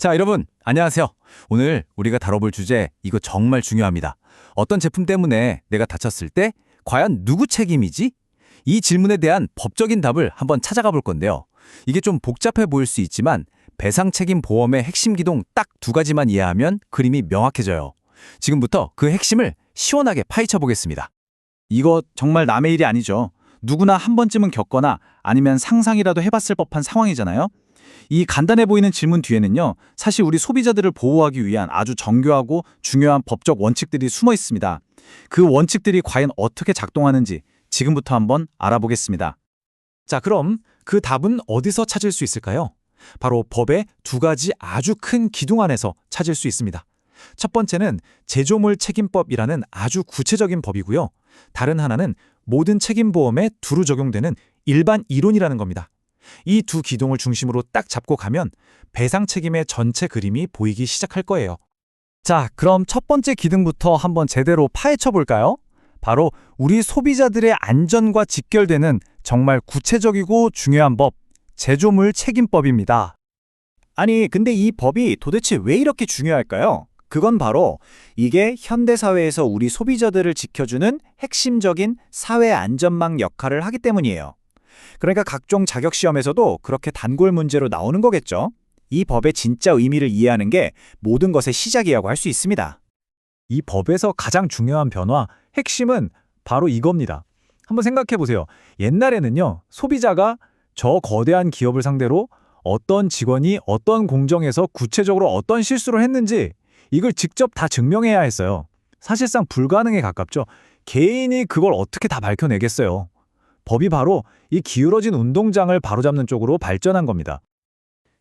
자, 여러분, 안녕하세요. 오늘 우리가 다뤄볼 주제, 이거 정말 중요합니다. 어떤 제품 때문에 내가 다쳤을 때 과연 누구 책임이지? 이 질문에 대한 법적인 답을 한번 찾아가 볼 건데요. 이게 좀 복잡해 보일 수 있지만 배상 책임 보험의 핵심 기동 딱 두 가지만 이해하면 그림이 명확해져요. 지금부터 그 핵심을 시원하게 파헤쳐 보겠습니다. 이거 정말 남의 일이 아니죠. 누구나 한 번쯤은 겪거나 아니면 상상이라도 해봤을 법한 상황이잖아요. 이 간단해 보이는 질문 뒤에는요, 사실 우리 소비자들을 보호하기 위한 아주 정교하고 중요한 법적 원칙들이 숨어 있습니다. 그 원칙들이 과연 어떻게 작동하는지 지금부터 한번 알아보겠습니다. 자, 그럼 그 답은 어디서 찾을 수 있을까요? 바로 법의 두 가지 아주 큰 기둥 안에서 찾을 수 있습니다. 첫 번째는 제조물 책임법이라는 아주 구체적인 법이고요. 다른 하나는 모든 책임보험에 두루 적용되는 일반 이론이라는 겁니다. 이 두 기둥을 중심으로 딱 잡고 가면 배상 책임의 전체 그림이 보이기 시작할 거예요. 자, 그럼 첫 번째 기둥부터 한번 제대로 파헤쳐 볼까요? 바로 우리 소비자들의 안전과 직결되는 정말 구체적이고 중요한 법, 제조물 책임법입니다. 아니, 근데 이 법이 도대체 왜 이렇게 중요할까요? 그건 바로 이게 현대사회에서 우리 소비자들을 지켜주는 핵심적인 사회 안전망 역할을 하기 때문이에요. 그러니까 각종 자격시험에서도 그렇게 단골 문제로 나오는 거겠죠. 이 법의 진짜 의미를 이해하는 게 모든 것의 시작이라고 할 수 있습니다. 이 법에서 가장 중요한 변화, 핵심은 바로 이겁니다. 한번 생각해 보세요. 옛날에는요, 소비자가 저 거대한 기업을 상대로 어떤 직원이 어떤 공정에서 구체적으로 어떤 실수를 했는지 이걸 직접 다 증명해야 했어요. 사실상 불가능에 가깝죠. 개인이 그걸 어떻게 다 밝혀내겠어요. 법이 바로 이 기울어진 운동장을 바로잡는 쪽으로 발전한 겁니다.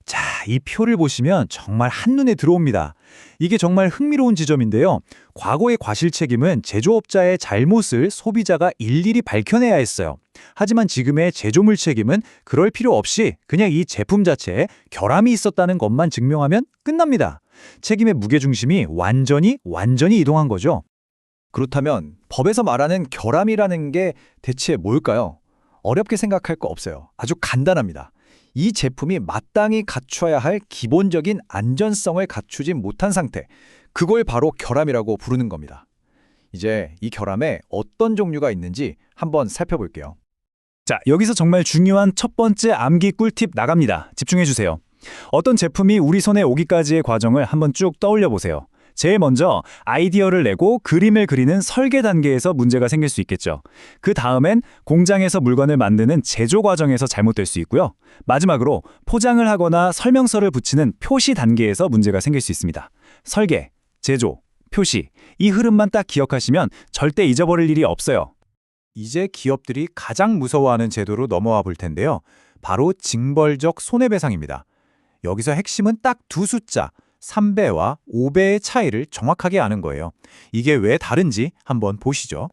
자, 이 표를 보시면 정말 한눈에 들어옵니다. 이게 정말 흥미로운 지점인데요. 과거의 과실 책임은 제조업자의 잘못을 소비자가 일일이 밝혀내야 했어요. 하지만 지금의 제조물 책임은 그럴 필요 없이 그냥 이 제품 자체에 결함이 있었다는 것만 증명하면 끝납니다. 책임의 무게중심이 완전히 이동한 거죠. 그렇다면 법에서 말하는 결함이라는 게 대체 뭘까요? 어렵게 생각할 거 없어요. 아주 간단합니다. 이 제품이 마땅히 갖춰야 할 기본적인 안전성을 갖추지 못한 상태, 그걸 바로 결함이라고 부르는 겁니다. 이제 이 결함에 어떤 종류가 있는지 한번 살펴볼게요. 자, 여기서 정말 중요한 첫 번째 암기 꿀팁 나갑니다. 집중해 주세요. 어떤 제품이 우리 손에 오기까지의 과정을 한번 쭉 떠올려 보세요. 제일 먼저 아이디어를 내고 그림을 그리는 설계 단계에서 문제가 생길 수 있겠죠. 그 다음엔 공장에서 물건을 만드는 제조 과정에서 잘못될 수 있고요. 마지막으로 포장을 하거나 설명서를 붙이는 표시 단계에서 문제가 생길 수 있습니다. 설계, 제조, 표시, 이 흐름만 딱 기억하시면 절대 잊어버릴 일이 없어요. 이제 기업들이 가장 무서워하는 제도로 넘어와 볼 텐데요. 바로 징벌적 손해배상입니다. 여기서 핵심은 딱 두 숫자, 3배와 5배의 차이를 정확하게 아는 거예요. 이게 왜 다른지 한번 보시죠.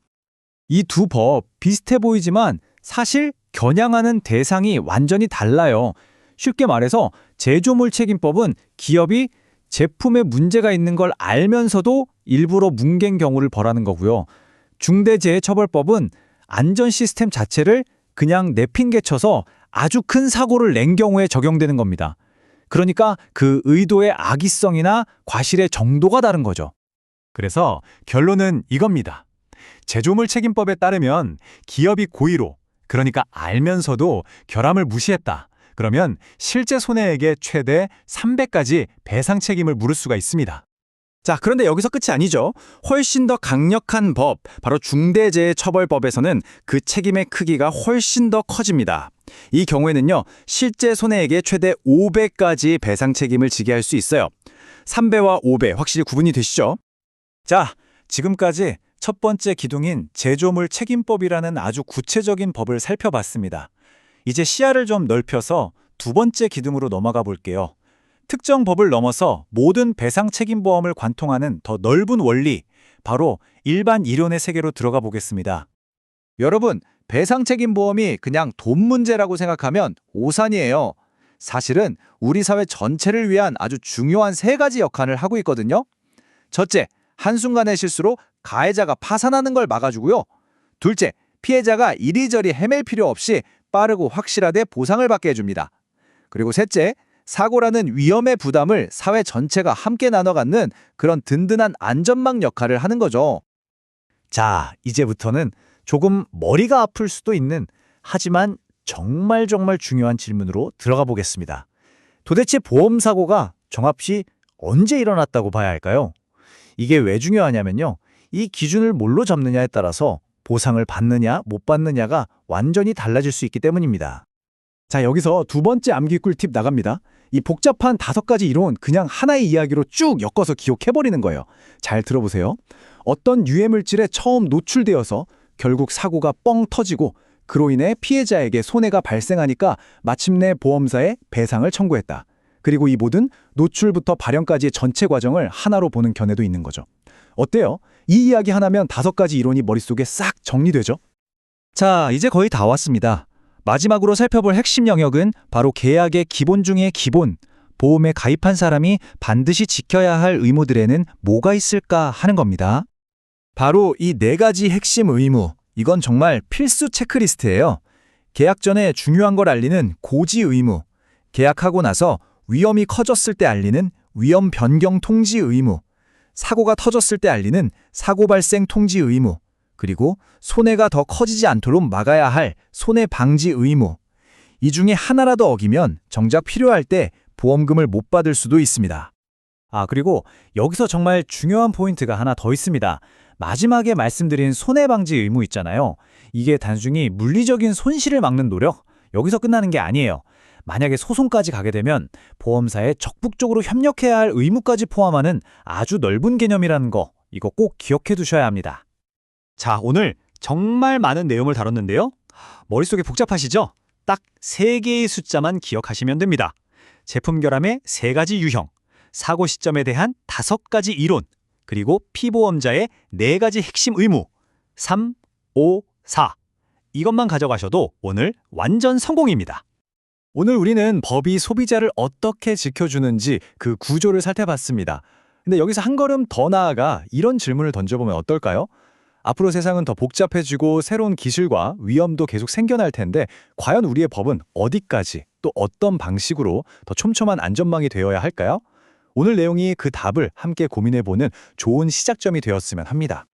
이 두 법 비슷해 보이지만 사실 겨냥하는 대상이 완전히 달라요. 쉽게 말해서 제조물 책임법은 기업이 제품에 문제가 있는 걸 알면서도 일부러 뭉갠 경우를 벌하는 거고요. 중대재해처벌법은 안전 시스템 자체를 그냥 내핑개쳐서 아주 큰 사고를 낸 경우에 적용되는 겁니다. 그러니까 그 의도의 악의성이나 과실의 정도가 다른 거죠. 그래서 결론은 이겁니다. 제조물 책임법에 따르면 기업이 고의로, 그러니까 알면서도 결함을 무시했다. 그러면 실제 손해액의 최대 3배까지 배상 책임을 물을 수가 있습니다. 자, 그런데 여기서 끝이 아니죠. 훨씬 더 강력한 법, 바로 중대재해처벌법에서는 그 책임의 크기가 훨씬 더 커집니다. 이 경우에는요, 실제 손해액의 최대 5배까지 배상 책임을 지게 할 수 있어요. 3배와 5배 확실히 구분이 되시죠? 자, 지금까지 첫 번째 기둥인 제조물 책임법이라는 아주 구체적인 법을 살펴봤습니다. 이제 시야를 좀 넓혀서 두 번째 기둥으로 넘어가 볼게요. 특정 법을 넘어서 모든 배상 책임보험을 관통하는 더 넓은 원리, 바로 일반 이론의 세계로 들어가 보겠습니다. 여러분, 배상 책임보험이 그냥 돈 문제라고 생각하면 오산이에요. 사실은 우리 사회 전체를 위한 아주 중요한 세 가지 역할을 하고 있거든요. 첫째, 한순간의 실수로 가해자가 파산하는 걸 막아주고요. 둘째, 피해자가 이리저리 헤맬 필요 없이 빠르고 확실하게 보상을 받게 해줍니다. 그리고 셋째, 사고라는 위험의 부담을 사회 전체가 함께 나눠 갖는 그런 든든한 안전망 역할을 하는 거죠. 자, 이제부터는 조금 머리가 아플 수도 있는 하지만 정말 중요한 질문으로 들어가 보겠습니다. 도대체 보험 사고가 정합시 언제 일어났다고 봐야 할까요? 이게 왜 중요하냐면요. 이 기준을 뭘로 잡느냐에 따라서 보상을 받느냐 못 받느냐가 완전히 달라질 수 있기 때문입니다. 자, 여기서 두 번째 암기 꿀팁 나갑니다. 이 복잡한 5가지 이론 그냥 하나의 이야기로 쭉 엮어서 기억해버리는 거예요. 잘 들어보세요. 어떤 유해물질에 처음 노출되어서 결국 사고가 뻥 터지고 그로 인해 피해자에게 손해가 발생하니까 마침내 보험사에 배상을 청구했다. 그리고 이 모든 노출부터 발현까지의 전체 과정을 하나로 보는 견해도 있는 거죠. 어때요? 이 이야기 하나면 5가지 이론이 머릿속에 싹 정리되죠? 자, 이제 거의 다 왔습니다. 마지막으로 살펴볼 핵심 영역은 바로 계약의 기본 중의 기본, 보험에 가입한 사람이 반드시 지켜야 할 의무들에는 뭐가 있을까 하는 겁니다. 바로 이 4가지 핵심 의무, 이건 정말 필수 체크리스트예요. 계약 전에 중요한 걸 알리는 고지 의무, 계약하고 나서 위험이 커졌을 때 알리는 위험 변경 통지 의무, 사고가 터졌을 때 알리는 사고 발생 통지 의무, 그리고 손해가 더 커지지 않도록 막아야 할 손해 방지 의무. 이 중에 하나라도 어기면 정작 필요할 때 보험금을 못 받을 수도 있습니다. 그리고 여기서 정말 중요한 포인트가 하나 더 있습니다. 마지막에 말씀드린 손해방지 의무 있잖아요. 이게 단순히 물리적인 손실을 막는 노력, 여기서 끝나는 게 아니에요. 만약에 소송까지 가게 되면 보험사에 적극적으로 협력해야 할 의무까지 포함하는 아주 넓은 개념이라는 거, 이거 꼭 기억해 두셔야 합니다. 자, 오늘 정말 많은 내용을 다뤘는데요. 머릿속에 복잡하시죠? 딱 3개의 숫자만 기억하시면 됩니다. 제품 결함의 3가지 유형, 사고 시점에 대한 5가지 이론, 그리고 피보험자의 4가지 핵심 의무, 3, 5, 4. 이것만 가져가셔도 오늘 완전 성공입니다. 오늘 우리는 법이 소비자를 어떻게 지켜주는지 그 구조를 살펴봤습니다. 근데 여기서 한 걸음 더 나아가 이런 질문을 던져보면 어떨까요? 앞으로 세상은 더 복잡해지고 새로운 기술과 위험도 계속 생겨날 텐데 과연 우리의 법은 어디까지 또 어떤 방식으로 더 촘촘한 안전망이 되어야 할까요? 오늘 내용이 그 답을 함께 고민해보는 좋은 시작점이 되었으면 합니다.